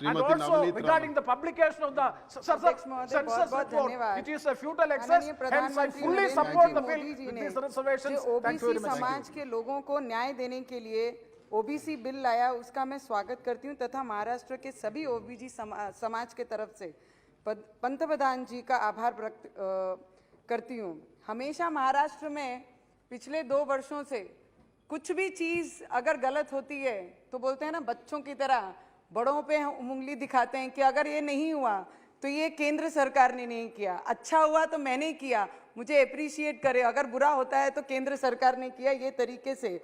And also regarding the publication of the census report, it is a futile excess. Hence, I fully support the bill with these reservations. Thank you very much. समाज के लोगों को न्याय देने के लिए OBC bill लाया, उसका मैं स्वागत करती हूं तथा महाराष्ट्र के सभी ओबीसी समाज के तरफ से पंतप्रधान जी का आभार व्यक्त करती हूं। हमेशा महाराष्ट्र में पिछले 2 वर्षों से कुछ भी चीज अगर गलत होती है तो बोलते हैं ना, बच्चों की तरह बड़ों पे उंगली दिखाते हैं कि अगर ये नहीं हुआ तो ये केंद्र सरकार ने नहीं किया, अच्छा हुआ तो मैंने किया, मुझे अप्रिशिएट करे, अगर बुरा होता है तो केंद्र सरकार ने किया। ये तरीके से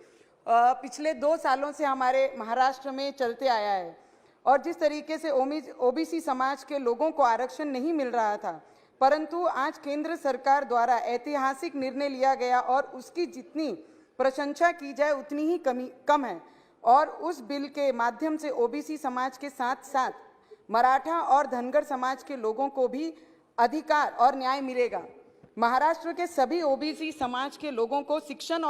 पिछले 2 सालों से हमारे महाराष्ट्र में चलते आया है। और जिस तरीके से ओबीसी समाज के लोगों को आरक्षण नहीं मिल रहा था, परंतु आज केंद्र सरकार द्वारा ऐतिहासिक निर्णय लिया गया और उसकी जितनी प्रशंसा की जाए उतनी ही कम है। और उस बिल के माध्यम से ओबीसी समाज के साथ साथ मराठा और धनगर समाज के लोगों को भी अधिकार और न्याय मिलेगा। महाराष्ट्र के सभी ओबीसी समाज के लोगों को शिक्षण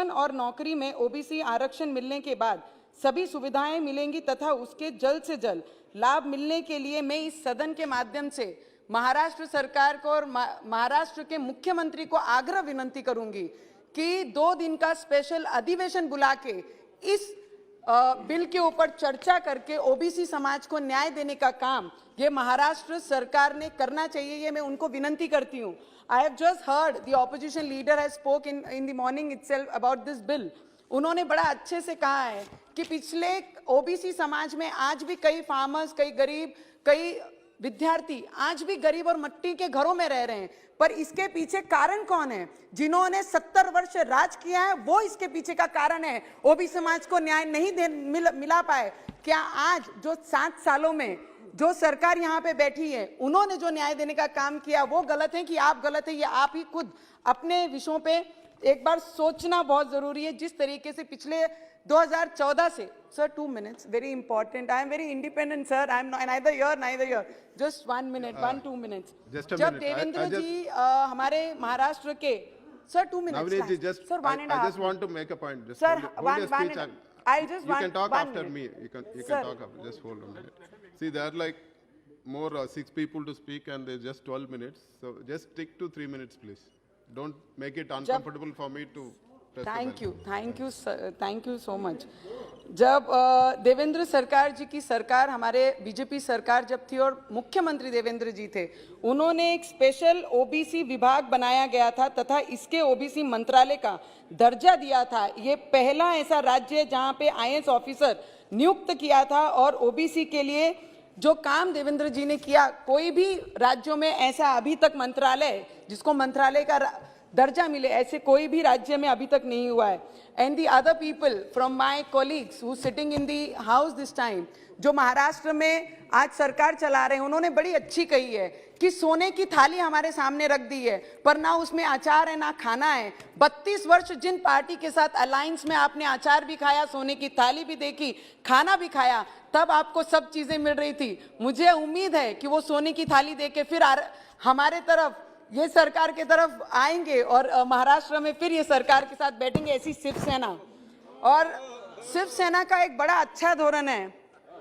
और नौकरी में ओबीसी आरक्षण मिलने के बाद सभी सुविधाएं मिलेंगी तथा उसके जल्द से जल्द लाभ मिलने के लिए मैं इस सदन के माध्यम से महाराष्ट्र सरकार को और महाराष्ट्र के मुख्यमंत्री को आग्रह विनंती करूंगी कि 2 दिन का स्पेशल अधिवेशन बुला के इस बिल के ऊपर चर्चा करके ओबीसी समाज को न्याय देने का काम ये महाराष्ट्र सरकार ने करना चाहिए। ये मैं उनको विनंती करती हूँ। I have just heard the opposition leader has spoke in the morning itself about this bill. उन्होंने बड़ा अच्छे से कहा है कि पिछले ओबीसी समाज में आज भी कई फार्मर्स, कई गरीब, कई विद्यार्थी आज भी गरीब और मिट्टी के घरों में रह रहे हैं। पर इसके पीछे कारण कौन है? जिन्होंने 70 वर्ष राज किया है वो इसके पीछे का कारण है। ओबीसी समाज को न्याय नहीं मिला पाए। क्या आज जो 7 सालों में जो सरकार यहाँ पे बैठी है उन्होंने जो न्याय देने का काम किया वो गलत है कि आप गलत है? ये आप ही खुद अपने विषयों पे एक बार सोचना बहुत जरूरी है। जिस तरीके से पिछले 2014 से, sir 2 minutes, very important. I am very independent, sir. I am neither here. Just 1 minute, 1-2 minutes. जब देवेंद्र जी हमारे महाराष्ट्र के, sir 2 minutes. Navneet ji, just sir 1.5. I just want to make a point. Just sir, hold your speech. I'll just you can talk after minute. me. You can talk after. Just hold a minute. See, there are like more 6 people to speak, and there's just 12 minutes. So just stick to 3 minutes, please. Don't make it uncomfortable for me to. Thank you so much. जब देवेंद्र सरकार जी की सरकार, हमारे BJP सरकार जब थी और मुख्यमंत्री देवेंद्र जी थे, उन्होंने एक स्पेशल ओबीसी विभाग बनाया गया था तथा इसके ओबीसी मंत्रालय का दर्जा दिया था। ये पहला ऐसा राज्य है जहां पे आईएएस ऑफिसर नियुक्त किया था। और ओबीसी के लिए जो काम देवेंद्र जी ने किया, कोई भी राज्यों में ऐसा अभी तक मंत्रालय जिसको मंत्रालय का दर्जा मिले, ऐसे कोई भी राज्य में अभी तक नहीं हुआ है। And the other people from my colleagues who sitting in the house this time, जो महाराष्ट्र में आज सरकार चला रहे हैं, उन्होंने बड़ी अच्छी कही है कि सोने की थाली हमारे सामने रख दी है पर ना उसमें अचार है ना खाना है। 32 वर्ष जिन पार्टी के साथ अलायंस में आपने अचार भी खाया, सोने की थाली भी देखी, खाना भी खाया, तब आपको सब चीजें मिल रही थी। मुझे उम्मीद है कि वो सोने की थाली देके फिर हमारे तरफ, ये सरकार की तरफ आएंगे और महाराष्ट्र में फिर ये सरकार के साथ बैठेंगे। ऐसी शिवसेना, और शिवसेना का एक बड़ा अच्छा धोरण है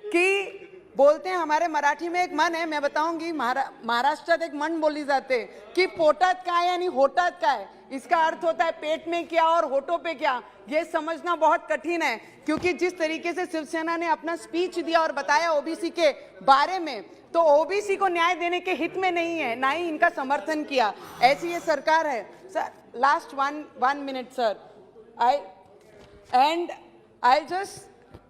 कि बोलते हैं, हमारे मराठी में एक मन है, मैं बताऊंगी, महाराष्ट्रात एक मन बोली जाते कि पोटात काय यानी होटात काय। इसका अर्थ होता है पेट में क्या और होठों पे क्या। ये समझना बहुत कठिन है क्योंकि जिस तरीके से शिवसेना ने अपना स्पीच दिया और बताया ओबीसी के बारे में, तो ओबीसी को न्याय देने के हित में नहीं है, ना ही इनका समर्थन किया। ऐसी ये सरकार है। Sir last one minute sir, I just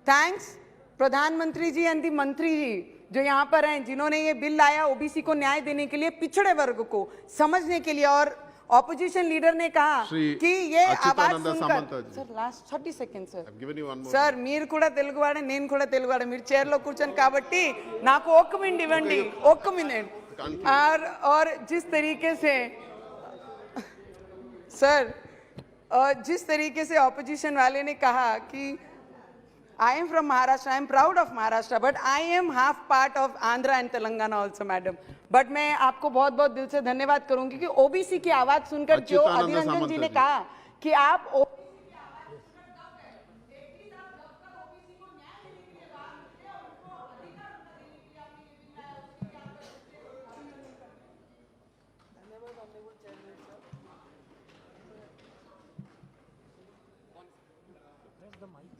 thanks प्रधानमंत्री जी एंड दी मंत्री जी जो यहाँ पर हैं, जिन्होंने ये बिल लाया ओबीसी को न्याय देने के लिए, पिछड़े वर्ग को समझने के लिए। और ऑपोजिशन लीडर ने कहा कि ये आवाज सुनकर, सर लास्ट 30 seconds सर మీరు కూడా తెలుగువాడే నేను కూడా తెలుగువాడే, మీరు చైర్ లో కూర్చొని కాబట్టి నాకు ఒక్క మినిట్ ఇవ్వండి, ఒక్క మినిట్। और जिस तरीके से सर, जिस तरीके से ऑपोजिशन वाले ने कहा कि I am from Maharashtra, I am proud of Maharashtra, but I am half part of Andhra and Telangana also, madam. But मैं आपको बहुत बहुत दिल से धन्यवाद करूंगी कि ओबीसी की आवाज सुनकर जो अधीर रंजन जी ने कहा कि आप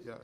Yeah.